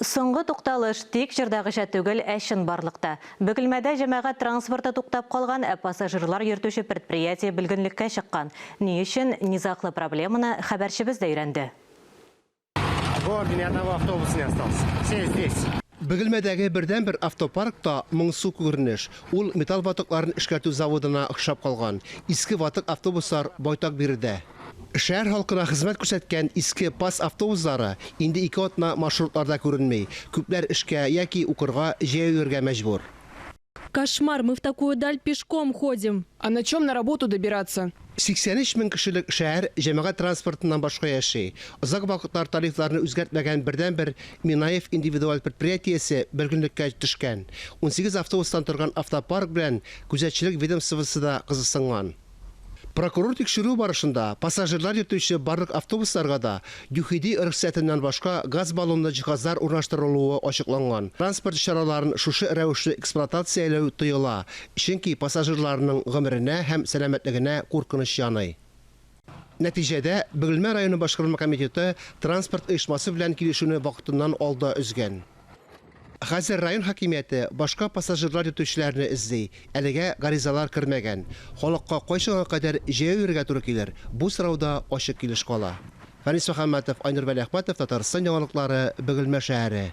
Соңғы тукталыш тик жырдагыча түгел әшін барлыкта. Бөгілмәдә җәмәгать транспорты туктап калган, пассажирлар йөртүче предприятие белгенлеккә чыккан. Ни өчен низаклы проблеманы хәбәрчебез дә өйрәнде. В городе ни одного автобуса не осталось. Все здесь. Бөгелмәдәге бердән-бер автопаркта моңсу күренеш. Ул металл ватыкларын эшкәртү заводына охшап калган. Иске ватык автобуслар байтак биредә. Шәһәр халкына хезмәт күрсәткән иске пас автобуслары инде ике атна маршрутларда күренмәй. Күпләр эшкә яки укырга җәяүергә мәҗбүр. Кошмар, мы в такую даль пешком ходим. А на чем на работу добираться? 83 мең кешелек шәһәр җәмәгать транспортыннан башка яши. Озак вакытлар тарифларны үзгәртмәгән бердән-бер Минаев индивидуаль предприятиесе бергенлеккә төшкән. 18 автобустан торган автопарк белән күзәтчелек ведомствосы да кызыксынган. Прокурор тикшерү барышында пассажирлар йөртүче барлык автобусларга да ЮХИДИ рөхсәтеннән башка газ баллонлы җиһазлар урнаштырылуы ачыкланган. Транспорт чараларын шушы рәвешле эксплуатацияләү тыела, чөнки пассажирларның гомеренә һәм сәламәтлегенә куркыныч яный. Нәтиҗәдә Бөгелмә районы башкарма комитеты транспорт оешмасы белән килешүне вакытыннан алда өзгән. Хәзер район хакимияте башка пассажирлар йөртүчеләрне эзли. Әлегә гаризалар кертмәгән. Халыкка кайчанга кадәр җәяүергә туры килер. Бу сорауда ачык килеш кала. Фәнис Мөхәммәтов, Айнур Вәлиәхмәтов, Татарстан яңалыклары, Бөгелмә шәһәре.